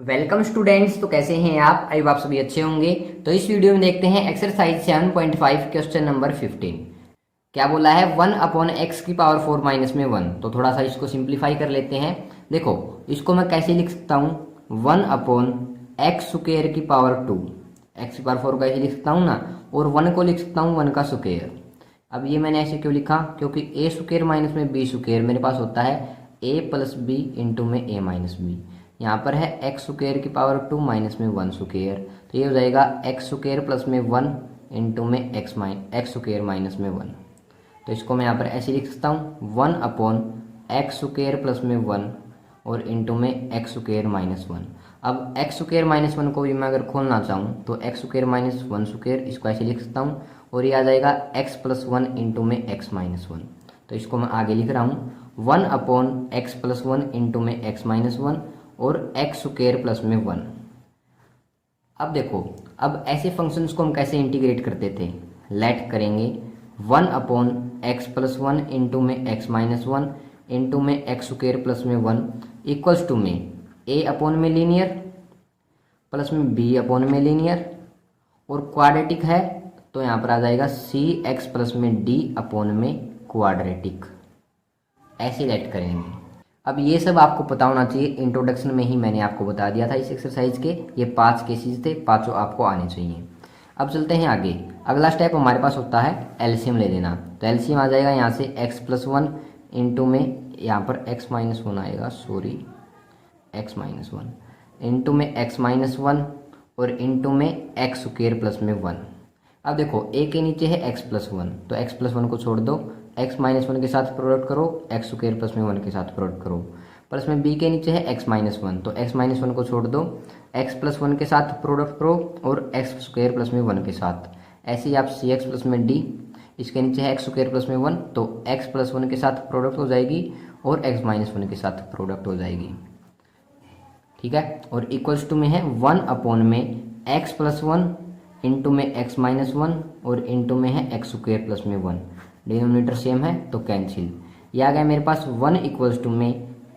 Welcome students. तो कैसे हैं आप? आई आप सभी अच्छे होंगे। तो इस वीडियो में देखते हैं एक्सरसाइज 7.5 क्वेश्चन नंबर 15। क्या बोला है? 1 अपॉन एक्स की पावर 4 माइनस में 1। तो थोड़ा सा इसको सिंप्लीफाई कर लेते हैं। देखो इसको मैं कैसे लिख सकता हूँ, 1 अपॉन एक्स स्क्वायर की पावर 2। एक्स की पावर 4 कैसे लिख सकता हूँ ना, और 1 को लिख सकता हूँ 1 का स्क्वायर। अब ये मैंने ऐसे क्यों लिखा, क्योंकि ए स्क्वायर माइनस में बी स्क्वायर मेरे पास होता है ए प्लस बी इंटू में ए माइनस बी। यहाँ पर है एक्स स्क्वायर की पावर 2 माइनस में 1 स्क्वायर, तो ये हो जाएगा एक्स स्क्वायर प्लस में 1 इंटू में एक्स स्क्वायर माइनस में 1। तो इसको मैं यहाँ पर ऐसे लिख सकता हूँ 1 अपॉन एक्स स्क्वायर प्लस में 1 और इंटू में एक्स स्क्वायर माइनस 1। अब एक्स स्क्वायर माइनस 1 को भी मैं अगर खोलना चाहूँ तो एक्स स्क्वायर माइनस 1 स्क्वायर, इसको ऐसे लिख सकता हूँ और ये आ जाएगा एक्स प्लस 1 इंटू में एक्स माइनस 1। तो इसको मैं आगे लिख रहा हूँ 1 अपॉन एक्स प्लस 1 इंटू में एक्स माइनस 1 और एक्स स्क्वायर प्लस में 1। अब देखो, अब ऐसे फंक्शंस को हम कैसे इंटीग्रेट करते थे, लेट करेंगे 1 अपॉन एक्स प्लस 1 इंटू में एक्स माइनस 1 इंटू में एक्स स्क्वायर प्लस में 1 इक्वल्स टू में ए अपॉन में लीनियर प्लस में बी अपॉन में लीनियर, और क्वाड्रेटिक है तो यहाँ पर आ जाएगा सी एक्स प्लस में डी अपॉन में क्वाड्रेटिक। ऐसे लेट करेंगे। अब ये सब आपको पता होना चाहिए, इंट्रोडक्शन में ही मैंने आपको बता दिया था इस एक्सरसाइज के। ये 5 केसेस थे, पांचों आपको आने चाहिए। अब चलते हैं आगे। अगला स्टेप हमारे पास होता है एलसीएम ले लेना। तो एलसीएम आ जाएगा यहाँ से एक्स प्लस 1 इंटू में यहाँ पर एक्स माइनस 1 आएगा, सॉरी एक्स माइनस 1 इंटू में एक्स माइनस 1 और इंटू में एक्स स्क्वायर प्लस में 1। अब देखो ए के नीचे है एक्स प्लस 1, तो एक्स प्लस 1 को छोड़ दो, एक्स माइनस 1 के साथ प्रोडक्ट करो, एक्स स्क्वायर प्लस में 1 के साथ प्रोडक्ट करो। प्लस में बी के नीचे है एक्स माइनस 1, तो एक्स माइनस 1 को छोड़ दो, एक्स प्लस 1 के साथ प्रोडक्ट करो और एक्स स्क्वायर प्लस में 1 के साथ। ऐसे ही आप सी एक्स प्लस में डी, इसके नीचे है एक्स स्क्वायर प्लस में 1, तो एक्स प्लस 1 के साथ प्रोडक्ट हो जाएगी और एक्स माइनस 1 के साथ प्रोडक्ट हो जाएगी, ठीक है। और इक्वल्स टू में है 1 अपॉन में एक्स प्लस 1 इंटू में एक्स माइनस 1 और इंटू में है एक्स स्क्वायर प्लस में 1। डिनोमिनेटर सेम है तो कैंसिल। ये आ गया मेरे पास 1 इक्वल्स टू में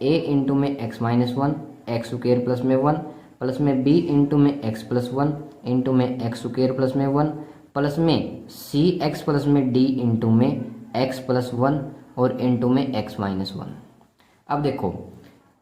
ए इंटू में x minus 1 x square plus में 1 प्लस में बी इंटू में एक्स प्लस 1 इंटू में एक्स स्क्वायर प्लस में 1 प्लस में सी एक्स प्लस में डी इंटू में एक्स प्लस 1 और इंटू में एक्स माइनस 1। अब देखो,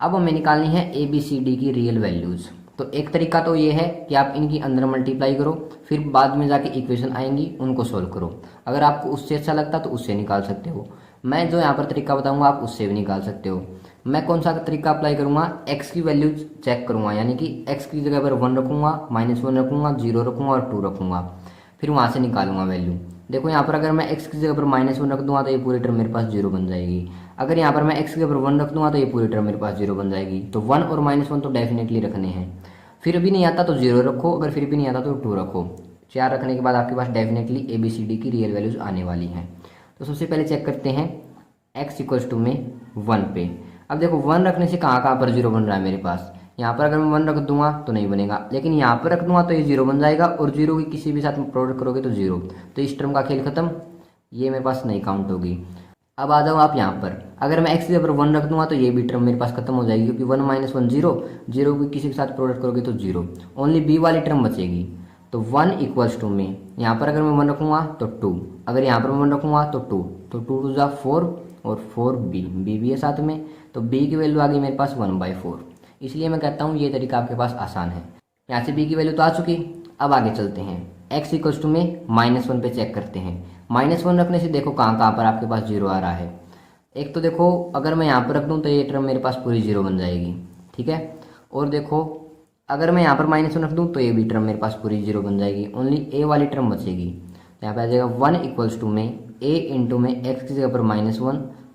अब हमें निकालनी है ए बी सी डी की रियल वैल्यूज़। तो एक तरीका तो ये है कि आप इनकी अंदर मल्टीप्लाई करो, फिर बाद में जाके इक्वेशन आएंगी उनको सोल्व करो। अगर आपको उससे अच्छा लगता तो उससे निकाल सकते हो। मैं जो यहाँ पर तरीका बताऊंगा आप उससे भी निकाल सकते हो। मैं कौन सा तरीका अप्लाई करूँगा, एक्स की वैल्यूज चेक करूँगा, यानी कि एक्स की जगह पर 1 रखूँगा, -1 रखूँगा, 0 रखूँगा और 2 रखूँगा, फिर वहाँ से निकालूंगा वैल्यू। देखो यहाँ पर अगर मैं एक्स की जगह पर -1 रख दूंगा तो ये पूरी टर्म मेरे पास 0 बन जाएगी। अगर यहाँ पर मैं एक्स की जगह पर 1 रख दूंगा तो ये पूरी टर्म मेरे पास 0 बन जाएगी। तो 1 और -1 तो डेफिनेटली रखने हैं। फिर भी नहीं आता तो 0 रखो, अगर फिर भी नहीं आता तो 2 रखो। 4 रखने के बाद आपके पास definitely A B C D की रियल वैल्यूज आने वाली हैं। तो सबसे पहले चेक करते हैं एक्स इक्वल्स टू में 1 पे। अब देखो 1 रखने से कहाँ कहाँ पर 0 बन रहा है मेरे पास। यहाँ पर अगर मैं 1 रख दूंगा तो नहीं बनेगा, लेकिन यहाँ पर रख दूंगा तो ये 0 बन जाएगा, और 0 की किसी भी साथ प्रोडक्ट करोगे तो 0। तो इस टर्म का खेल खत्म, ये मेरे पास नहीं काउंट होगी। अब आ जाओ आप यहाँ पर, अगर मैं एक्स की जगह पर 1 रख दूंगा तो ये भी टर्म मेरे पास खत्म हो जाएगी, क्योंकि 1 - 1 0, 0 की किसी के साथ प्रोडक्ट करोगे तो 0, ओनली बी वाली टर्म बचेगी। तो 1 इक्वल्स टू में यहाँ पर अगर मैं 1 रखूँगा तो 2, अगर यहाँ पर मैं 1 रखूँगा तो 2, तो 2 2 जा 4 और 4 बी भी है साथ में, तो बी की वैल्यू आ गई मेरे पास 1/4। इसलिए मैं कहता हूँ ये तरीका आपके पास आसान है। यहाँ से बी की वैल्यू तो आ चुकी। अब आगे चलते हैं, एक्स इक्वल्स टू में -1 पे चेक करते हैं। -1 रखने से देखो कहाँ कहाँ पर आपके पास 0 आ रहा है। एक तो देखो अगर मैं यहाँ पर रख दूँ तो ये टर्म मेरे पास पूरी 0 बन जाएगी, ठीक है। और देखो अगर मैं यहाँ पर -1 रख दूँ तो ये भी टर्म मेरे पास पूरी 0 बन जाएगी, ओनली ए वाली टर्म बचेगी। तो यहाँ पे आ जाएगा 1 इक्वल्स टू में ए इंटू में एक्स की जगह पर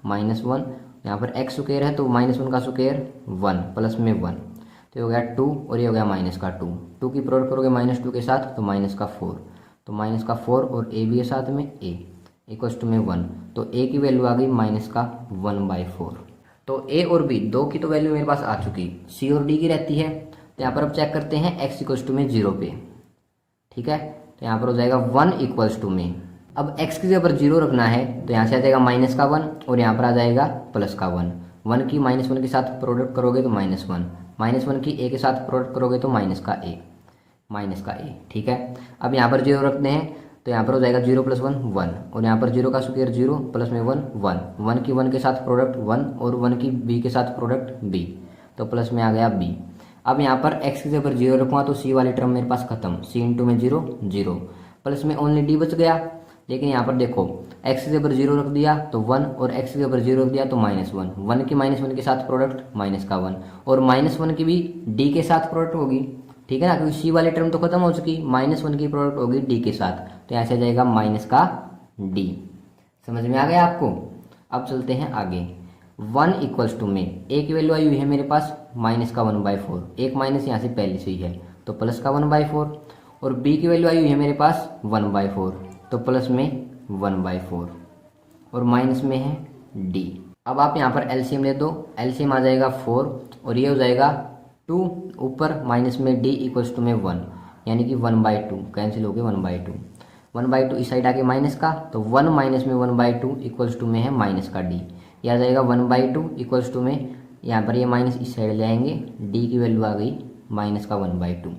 -1, यहाँ पर एक्स स्क्वायर है तो -1 का स्क्वायर 1 प्लस में 1, तो ये हो गया 2 और ये हो गया -2। 2 की प्रोडक्ट करोगे -2 के साथ तो -4, तो -4 और ए भी है साथ में, ए इक्वल्स टू में 1, तो ए की वैल्यू आ गई -1/4। तो ए और बी दो की तो वैल्यू मेरे पास आ चुकी, सी और डी की रहती है। तो यहाँ पर अब चेक करते हैं एक्स इक्वल्स टू में 0 पे, ठीक है। तो यहाँ पर हो जाएगा 1 इक्वल्स टू में, अब x की जगह पर 0 रखना है तो यहाँ से आ जाएगा -1 और यहाँ पर आ जाएगा +1। 1 की -1 के साथ प्रोडक्ट करोगे तो -1, -1 की a के साथ प्रोडक्ट करोगे तो माइनस का a, ठीक है। अब यहाँ पर 0 रखते हैं तो यहाँ पर हो जाएगा 0 + 1 1, और यहाँ पर 0 का स्क्वायर 0 प्लस में 1 1, 1 की 1 के साथ प्रोडक्ट 1 और 1 की b के साथ प्रोडक्ट b, तो प्लस में आ गया b। अब यहाँ पर x की जगह 0 रखूँगा तो c वाली टर्म मेरे पास खत्म, c इंटू में 0 0, प्लस में ओनली d बच गया। लेकिन यहाँ पर देखो x की जगह 0 रख दिया तो 1 और x की जगह 0 रख दिया तो -1, 1 की -1 के साथ प्रोडक्ट -1 और -1 की भी d के साथ प्रोडक्ट होगी, ठीक है ना, क्योंकि c वाली टर्म तो खत्म हो चुकी, -1 की प्रोडक्ट होगी d के साथ, तो यहाँ से आ जाएगा -d। समझ में आ गया आपको। अब चलते हैं आगे। 1 = में a की वैल्यू आई हुई है मेरे पास -1/4, एक माइनस यहाँ से पहले से ही है तो +1/4, और b की वैल्यू आई हुई है मेरे पास 1/4 तो प्लस में 1/4, और माइनस में है d। अब आप यहाँ पर एलसीएम ले दो, एलसीएम आ जाएगा 4 और ये हो जाएगा 2 ऊपर माइनस में d = में 1, यानी कि 1/2 कैंसिल हो गए 1/2, 1/2 इस साइड आके माइनस का तो 1 माइनस में 1/2 = में है माइनस का d, यह आ जाएगा 1/2 = में, यहाँ पर ये माइनस इस साइड ले आएंगे, d की वैल्यू आ गई -1/2।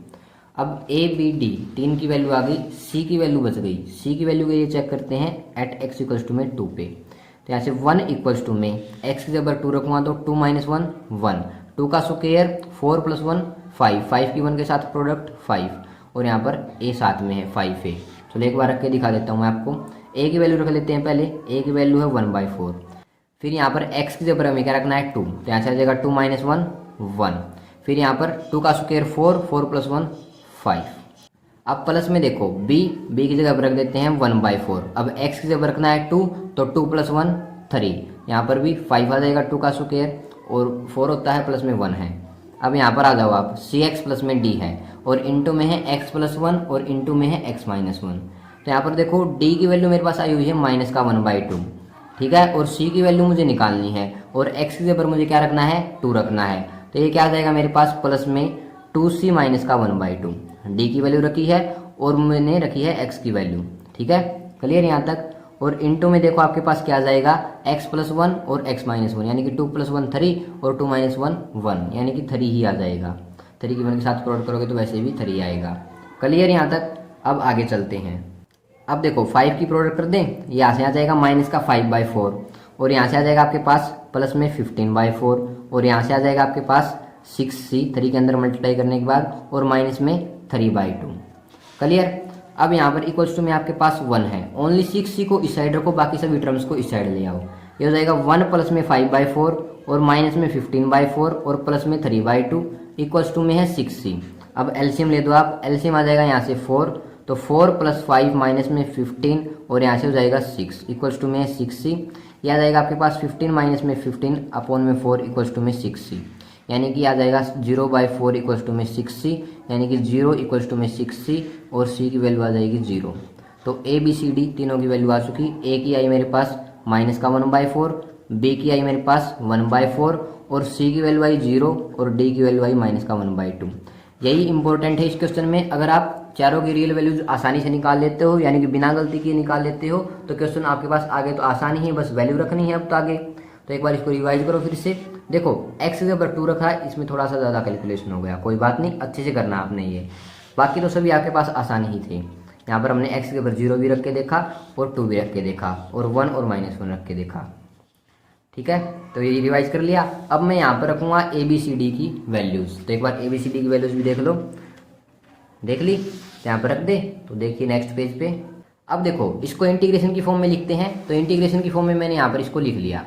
अब a b d तीन की वैल्यू आ गई, c की वैल्यू बच गई, c की वैल्यू के लिए चेक करते हैं एट x = में 2 पे, तो यहाँ से 1 = में x की जगह 2 रखूँगा तो 2 - 1 1, 2 का स्क्वायर 4 + 1 5, 5 की 1 के साथ प्रोडक्ट 5, और यहाँ पर a साथ में है 5 है। चलो एक बार रख के दिखा देता हूँ मैं आपको। a की वैल्यू रख लेते हैं पहले, a की वैल्यू है 1/4, फिर यहाँ पर x की जगह हमें क्या रखना है 2, तो यहाँ से आ जाएगा 2 - 1 1, फिर यहाँ पर 2 का स्क्वायर 4, 4 + 1 5। अब प्लस में देखो b की जगह रख देते हैं 1/4, अब x की जगह रखना है 2 तो 2 + 1 3, यहाँ पर भी 5 आ जाएगा 2 का स्क्वायर और 4 होता है प्लस में 1 है। अब यहाँ पर आ जाओ आप, cx प्लस में d है और इंटू में है x + 1 और इंटू में है x - 1, तो यहाँ पर देखो d की वैल्यू मेरे पास आई हुई है -1/2, ठीक है, और c की वैल्यू मुझे निकालनी है और x की जगह मुझे क्या रखना है 2 रखना है, तो ये क्या आ जाएगा मेरे पास प्लस में 2c - 1/2, d की वैल्यू रखी है और मैंने रखी है x की वैल्यू, ठीक है, क्लियर यहाँ तक। और इंटू में देखो आपके पास क्या आ जाएगा x + 1 और x - 1, यानी कि 2 + 1 3 और 2 - 1 1, यानी कि 3 ही आ जाएगा, 3 की 1 के साथ प्रोडक्ट करोगे तो वैसे भी 3 आएगा, क्लियर यहाँ तक। अब आगे चलते हैं। अब देखो 5 की प्रोडक्ट कर दें, यहाँ से आ जाएगा -5/4 और यहाँ से आ जाएगा आपके पास प्लस में 15/4 और यहाँ से आ जाएगा आपके पास 6c 3 के अंदर मल्टीप्लाई करने के बाद और माइनस में 3/2, क्लियर। अब यहाँ पर = में आपके पास 1 है, ओनली 6c को इस साइड रखो, बाकी सभी टर्म्स को इस साइड ले आओ, ये हो जाएगा 1 प्लस में 5/4 और माइनस में 15/4 और प्लस में 3/2 = में है 6c। अब एलसीएम ले दो आप, एलसीएम आ जाएगा यहाँ से 4, तो 4 + 5 माइनस में 15 और यहाँ से हो जाएगा 6 = में 6c, यह आ जाएगा आपके पास 15 माइनस में 15 अपॉन में 4 = में 6c, यानी कि आ जाएगा 0/4 = में 6c, यानी कि 0 = में 6c और c की वैल्यू आ जाएगी 0। तो a b c d तीनों की वैल्यू आ चुकी, a की आई मेरे पास -1/4, b की आई मेरे पास 1/4 और c की वैल्यू आई 0 और d की वैल्यू आई -1/2। यही इंपॉर्टेंट है इस क्वेश्चन में। अगर आप चारों की रियल वैल्यूज आसानी से निकाल लेते हो, यानी कि बिना गलती के निकाल लेते हो, तो क्वेश्चन आपके पास आगे तो आसानी है, बस वैल्यू रखनी है अब तो आगे। तो एक बार इसको रिवाइज करो फिर से। देखो x के ऊपर 2 रखा है, इसमें थोड़ा सा ज़्यादा कैलकुलेशन हो गया, कोई बात नहीं, अच्छे से करना आपने ये, बाकी तो सभी आपके पास आसानी ही थे। यहाँ पर हमने x के ऊपर 0 भी रख के देखा और 2 भी रख के देखा और 1 और -1 रख के देखा, ठीक है। तो ये रिवाइज कर लिया। अब मैं यहाँ पर रखूँगा ए बी सी डी की वैल्यूज़, तो एक बार ए बी सी डी की वैल्यूज़ भी देख लो, देख ली, तो यहाँ पर रख दे। तो देखिए नेक्स्ट पेज पे, अब देखो इसको इंटीग्रेशन की फॉर्म में लिखते हैं, तो इंटीग्रेशन की फॉर्म में मैंने यहाँ पर इसको लिख लिया।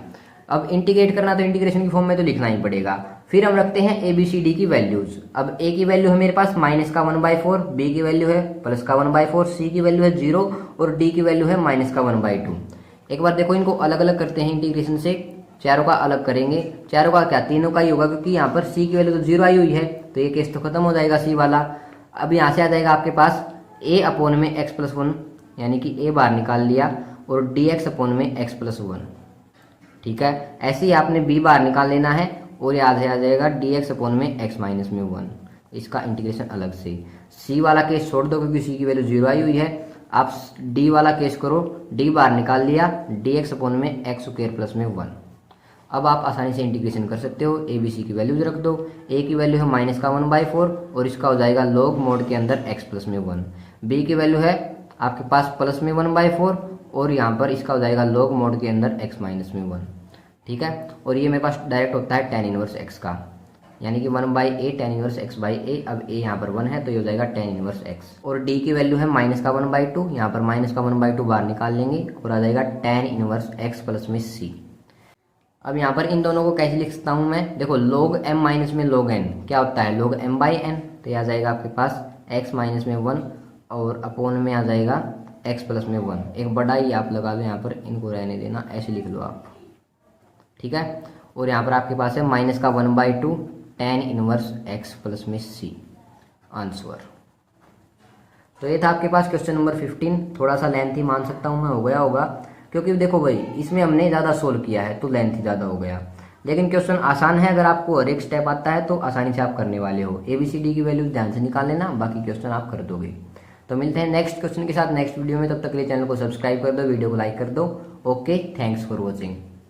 अब इंटीग्रेट करना तो इंटीग्रेशन की फॉर्म में तो लिखना ही पड़ेगा। फिर हम रखते हैं ए बी सी डी की वैल्यूज। अब ए की वैल्यू है मेरे पास -1/4, बी की वैल्यू है +1/4, सी की वैल्यू है 0 और डी की वैल्यू है -1/2। एक बार देखो इनको अलग अलग करते हैं इंटीग्रेशन से, चारों का अलग करेंगे, चारों का क्या तीनों का ही होगा, क्योंकि यहाँ पर सी की वैल्यू तो 0 आई हुई है, तो ये केस तो खत्म हो जाएगा सी वाला। अब यहाँ से आ जाएगा आपके पास a/x+1, यानी कि a बार निकाल लिया और dx/x+1, ठीक है। ऐसे ही आपने b बार निकाल लेना है और यहाँ से आ जाएगा dx/x-1, इसका इंटीग्रेशन अलग से। c वाला केस छोड़ दो क्योंकि c की वैल्यू 0 आई हुई है। आप d वाला केस करो, d बार निकाल लिया dx/x²+1। अब आप आसानी से इंटीग्रेशन कर सकते हो, ए बी सी की वैल्यूज रख दो। ए की वैल्यू है -1/4 और इसका हो जाएगा लॉग मोड के अंदर x प्लस में 1। बी की वैल्यू है आपके पास प्लस में 1/4 और यहाँ पर इसका हो जाएगा लॉग मोड के अंदर x माइनस में 1। ठीक है, और ये मेरे पास डायरेक्ट होता है tan इनवर्स x का, यानी कि 1/a tan इनवर्स x/a। अब a यहाँ पर 1 है तो ये हो जाएगा tan इनवर्स x। और d की वैल्यू है -1/2, यहाँ पर -1/2 बाहर निकाल लेंगे और आ जाएगा tan इनवर्स x प्लस में c। अब यहाँ पर इन दोनों को कैसे लिख सकता हूँ मैं, देखो log m माइनस में log n क्या होता है, log m/n। तो यह आ जाएगा आपके पास x माइनस में 1 और अपोन में आ जाएगा x प्लस में 1। एक बड़ा ही आप लगा लो, यहाँ पर इनको रहने देना, ऐसे लिख लो आप। ठीक है, और यहाँ पर आपके पास है -1/2 tan इनवर्स x प्लस में c आंसर। तो ये था आपके पास क्वेश्चन नंबर 15। थोड़ा सा लेंथी मान सकता हूँ मैं, हो गया होगा, क्योंकि देखो भाई इसमें हमने ज़्यादा सोल्व किया है तो लेंथ ही ज़्यादा हो गया। लेकिन क्वेश्चन आसान है, अगर आपको हर एक स्टेप आता है तो आसानी से आप करने वाले हो। ABCD की वैल्यू ध्यान से निकाल लेना, बाकी क्वेश्चन आप कर दोगे। तो मिलते हैं नेक्स्ट क्वेश्चन के साथ नेक्स्ट वीडियो में, तब तक के लिए चैनल को सब्सक्राइब कर दो, वीडियो को लाइक कर दो। Okay, thanks for watching.